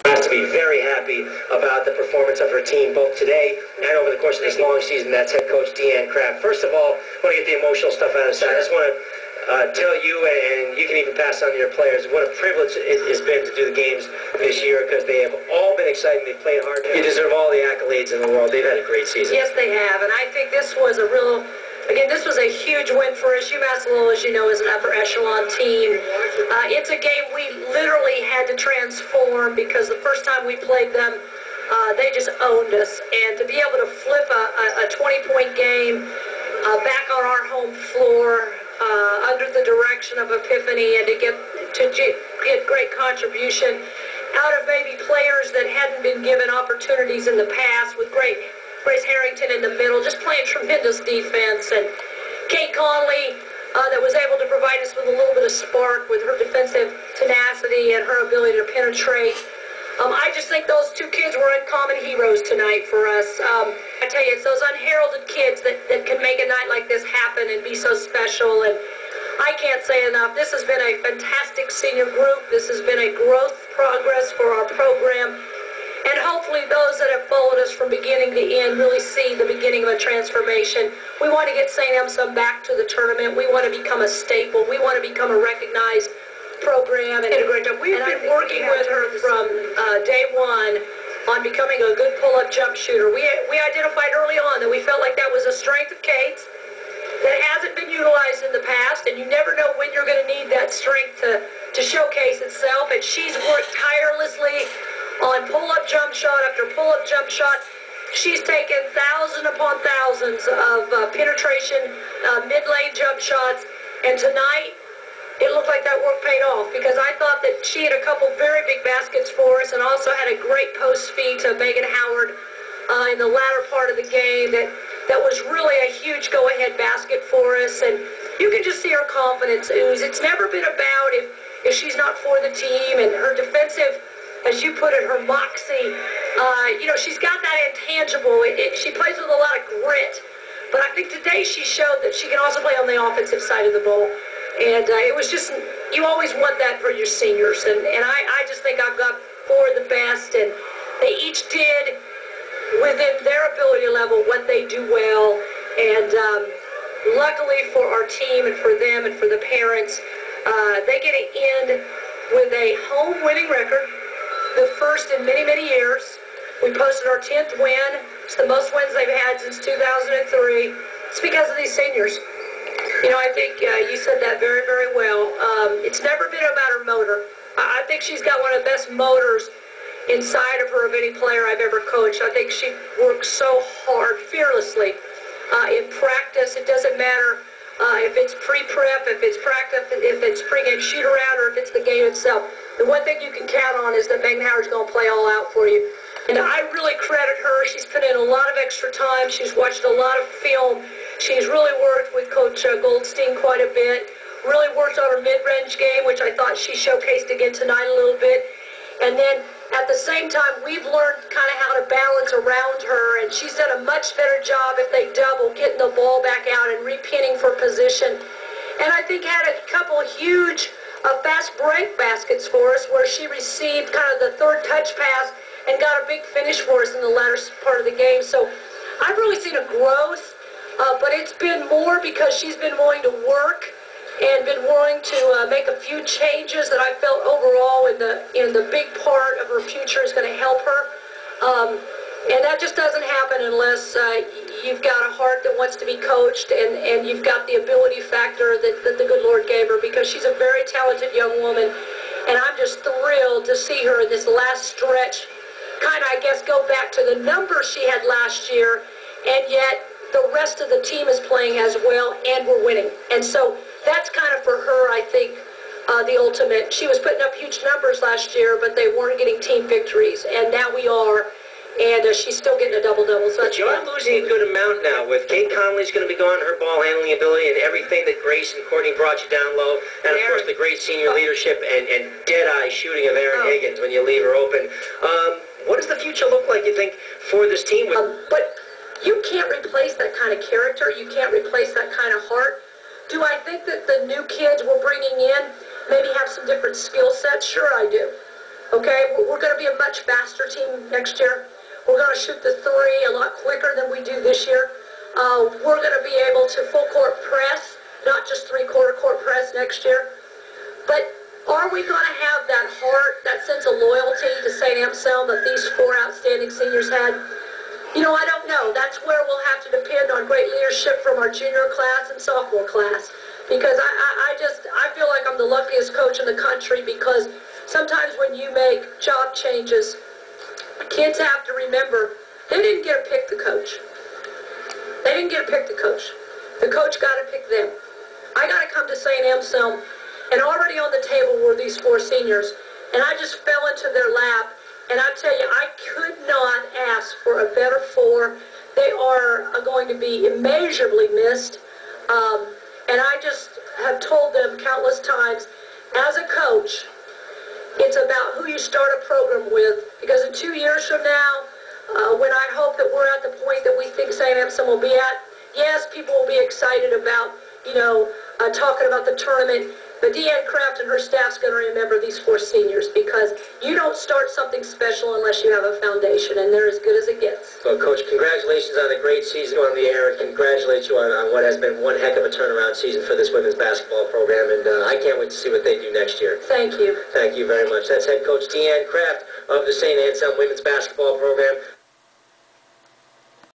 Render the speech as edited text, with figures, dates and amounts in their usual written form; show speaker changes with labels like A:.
A: Has to be very happy about the performance of her team both today and over the course of this long season. That's head coach Deanne Kraft. First of all, I want to get the emotional stuff out of the side. I just want to tell you, and you can even pass on to your players, what a privilege it has been to do the games this year, because they have all been exciting. They played hard. You deserve all the accolades in the world. They've had a great season.
B: Yes, they have, and I think this was a real... Again, this was a huge win for us. UMass Lowell, as you know, is an upper echelon team. It's a game we literally had to transform, because the first time we played them, they just owned us. And to be able to flip a 20-point game back on our home floor under the direction of Epiphany, and to get great contribution out of maybe players that hadn't been given opportunities in the past, with Grace Harrington in the middle, just playing tremendous defense. And Kate Conley, that was able to provide us with a little bit of spark with her defensive tenacity and her ability to penetrate. I just think those two kids were uncommon heroes tonight for us. I tell you, it's those unheralded kids that can make a night like this happen and be so special. And I can't say enough. This has been a fantastic senior group. This has been a growth progress for our program. And hopefully those that have followed us from beginning to end really see the beginning of a transformation. We want to get St. Emsum back to the tournament. We want to become a staple. We want to become a recognized program. And we've been working with her from day one on becoming a good pull-up jump shooter. We identified early on that we felt like that was a strength of Kate's that hasn't been utilized in the past, and you never know when you're going to need that strength to showcase itself. And she's worked tirelessly on pull-up jump shot after pull-up jump shot. She's taken thousands upon thousands of penetration, mid-lane jump shots, and tonight it looked like that work paid off, because I thought that she had a couple very big baskets for us, and also had a great post feed to Megan Howard in the latter part of the game that was really a huge go-ahead basket for us. And you can just see her confidence ooze. It's never been about if she's not for the team, and her defensive, as you put it, her moxie. She's got that intangible. She plays with a lot of grit. But I think today she showed that she can also play on the offensive side of the ball. And it was just, you always want that for your seniors. And I just think I've got four of the best. And they each did, within their ability level, what they do well. And luckily for our team and for them and for the parents, they get to end with a home winning record. The first in many, many years. We posted our 10th win. It's the most wins they've had since 2003. It's because of these seniors. I think you said that very, very well. It's never been about her motor. I think she's got one of the best motors inside of her of any player I've ever coached. I think she works so hard, fearlessly, in practice. It doesn't matter if it's pre-prep, if it's practice, if it's pre-game shoot-around, or if it's the game itself. The one thing you can count on is that Megan Howard's going to play all out for you. And I really credit her. She's put in a lot of extra time. She's watched a lot of film. She's really worked with Coach Goldstein quite a bit. Really worked on her mid-range game, which I thought she showcased again tonight a little bit. And then at the same time, we've learned kind of how to balance around her, and she's done a much better job if they double, getting the ball back out and repinning for position. And I think had a couple huge fast break baskets for us, where she received kind of the third touch pass and got a big finish for us in the latter part of the game. So I've really seen a growth, but it's been more because she's been willing to work and been willing to make a few changes that I felt overall in the big part of her future is going to help her. And that just doesn't happen unless you've got a heart that wants to be coached, and you've got the ability factor that the good Lord gave her, because she's a very talented young woman. And I'm just thrilled to see her in this last stretch kind of, I guess, go back to the numbers she had last year, and yet the rest of the team is playing as well, and we're winning. And so that's kind of for her, I think, the ultimate. She was putting up huge numbers last year, but they weren't getting team victories, and now we are. And she's still getting a double-double. So
A: you are losing a good amount now. With Kate Conley's going to be gone, her ball handling ability, and everything that Grace and Courtney brought you down low, and of course the great senior leadership and dead-eye shooting of Erin Higgins when you leave her open. What does the future look like, you think, for this team?
B: But you can't replace that kind of character. You can't replace that kind of heart. Do I think that the new kids we're bringing in maybe have some different skill sets? Sure, I do. Okay, we're going to be a much faster team next year. We're going to shoot the three a lot quicker than we do this year. We're going to be able to full court press, not just three-quarter court press next year. But are we going to have that heart, that sense of loyalty to St. Anselm that these four outstanding seniors had? You know, I don't know. That's where we'll have to depend on great leadership from our junior class and sophomore class. Because I feel like I'm the luckiest coach in the country, because sometimes when you make job changes, kids have to remember they didn't get to pick the coach. They didn't get to pick the coach. The coach got to pick them. I got to come to St. Anselm, and already on the table were these four seniors, and I just fell into their lap. And I tell you, I could not ask for a better four. They are going to be immeasurably missed. And I just have told them countless times, as a coach, it's about who you start a program with. Because in 2 years from now, when I hope that we're at the point that we think St. Anselm will be at, yes, people will be excited about, talking about the tournament. But Deanne Kraft and her staff's going to remember these four seniors, because you don't start something special unless you have a foundation, and they're as good as it gets.
A: Well, Coach, congratulations on a great season on the air, and congratulate you on what has been one heck of a turnaround season for this women's basketball program, and I can't wait to see what they do next year.
B: Thank you.
A: Thank you very much. That's head coach Deanne Kraft of the St. Anselm women's basketball program.